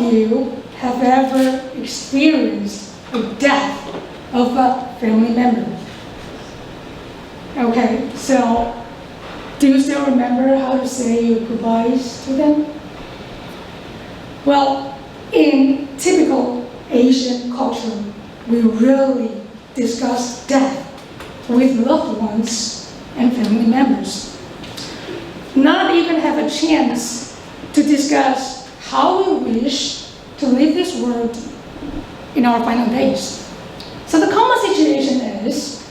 of you have ever experienced the death of a family member? Okay, so do you still remember how to say your goodbyes to them? Well, in typical Asian culture, we rarely discuss death with loved ones and family members. Not even have a chance to discuss how we wish to leave this world in our final days. So the common situation is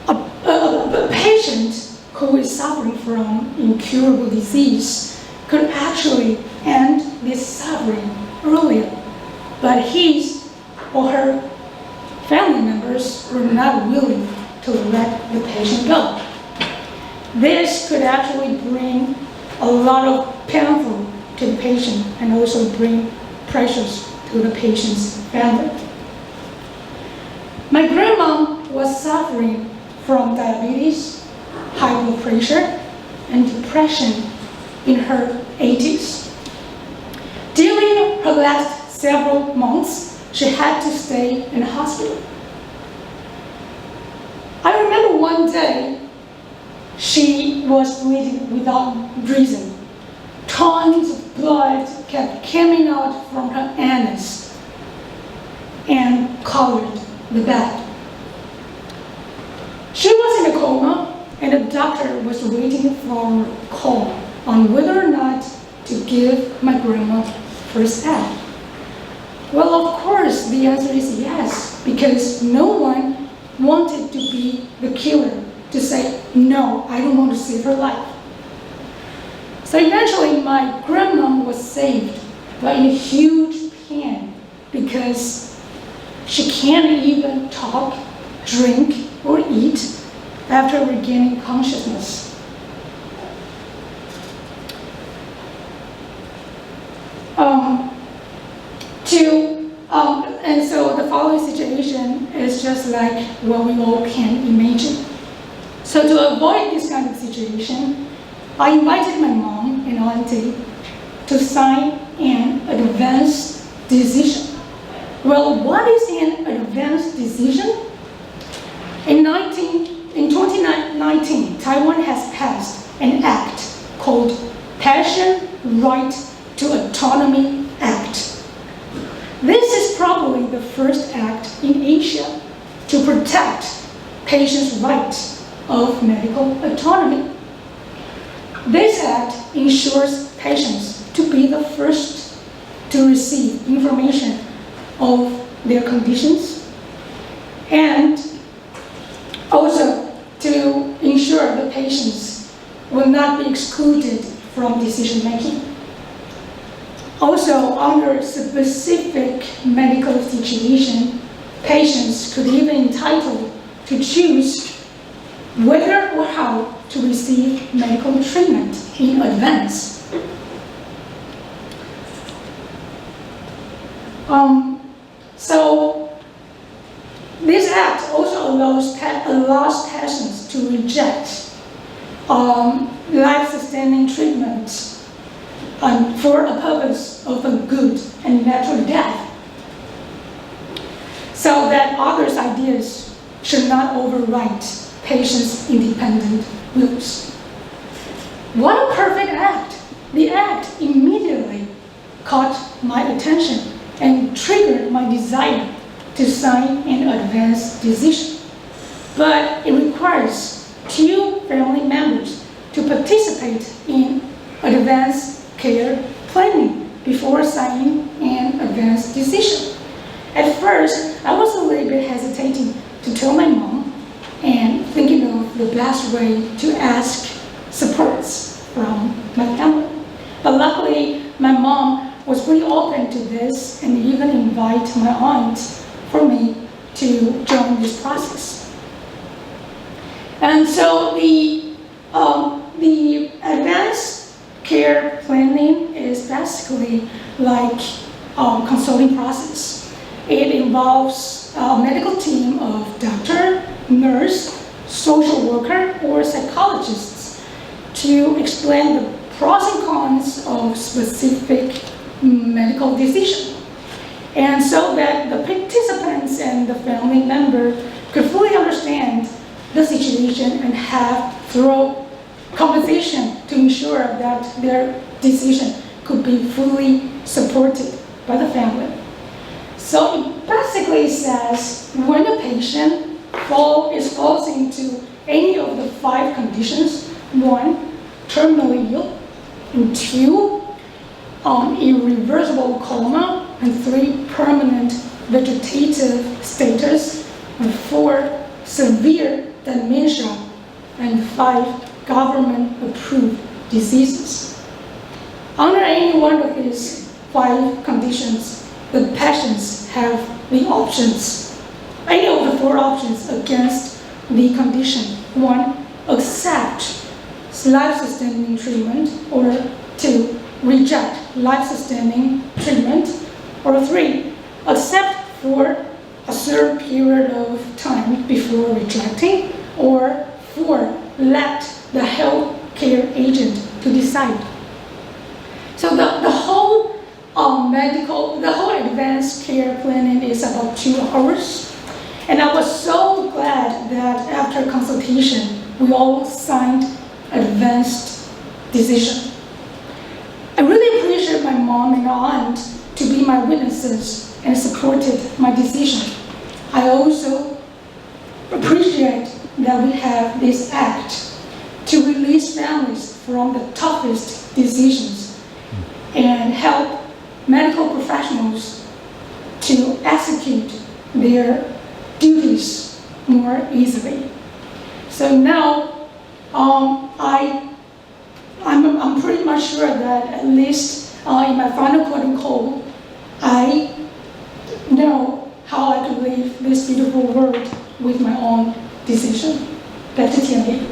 a patient who is suffering from incurable disease could actually end this suffering earlier, but his or her family members were not willing to let the patient go. This could actually bring a lot of painful to the patient and also bring pressures to the patient's family. My grandma was suffering from diabetes, high blood pressure, and depression in her 80s. During her last several months, she had to stay in a hospital. I remember one day, she was bleeding without reason. Tons of blood kept coming out from her anus and covered the bed. She was in a coma, and the doctor was waiting for a call on whether or not to give my grandma first aid. Well, of course, the answer is yes, because no one wanted to be the killer, to say, no, I don't want to save her life. So eventually, my grandma was saved, but in a huge pain, because she can't even talk, drink, or eat after regaining consciousness. And so the following situation is just like what we all can imagine. So to avoid this kind of situation, I invited my mom and auntie to sign an advance decision. Well, what is an advance decision? In 2019, Taiwan has passed an act called Patient Right to Autonomy Act. This is probably the first act in Asia to protect patients' rights of medical autonomy. This act ensures patients to be the first to receive information of their conditions, and also to ensure the patients will not be excluded from decision making. Also, under specific medical situation, patients could even be entitled to choose whether or how to receive medical treatment in advance. So this act also allows patients to reject life-sustaining treatment for a purpose of a good and natural death, so that others' ideas should not override patients' independent wills. What a perfect act! The act immediately caught my attention and triggered my desire to sign an advance decision. But it requires 2 family members to participate in advance care planning before signing an advance decision. At first, I was a little bit hesitating to tell my mom and thinking of the best way to ask supports from my family. But luckily, my mom was pretty open to this and even invited my aunt for me to join this process. And so the advanced care planning is basically like a consulting process. It involves a medical team of doctor, nurse, social worker, or psychologists to explain the pros and cons of specific medical decision. And so that the participants and the family member could fully understand the situation and have thorough conversation to ensure that their decision could be fully supported by the family. So it basically says when a patient falls into any of the 5 conditions: 1, terminally ill, and 2, irreversible coma, and 3, permanent vegetative status, and 4, severe dementia, and 5, government-approved diseases. Under any one of these 5 conditions, the patients have the options, any of the 4 options against the condition. 1, accept life-sustaining treatment, or 2, reject life-sustaining treatment, or 3, accept for a certain period of time before rejecting, or 4, let the healthcare agent to decide. So the whole advanced care planning is about 2 hours. And I was so glad that after consultation, we all signed advanced decision. I really appreciate my mom and aunt to be my witnesses and supported my decision. I also appreciate that we have this act to release families from the toughest decisions and help medical professionals to execute their duties more easily. So now I'm pretty much sure that at least in my final quote call, I know how I could leave this beautiful world with my own decision. Back to Tianli.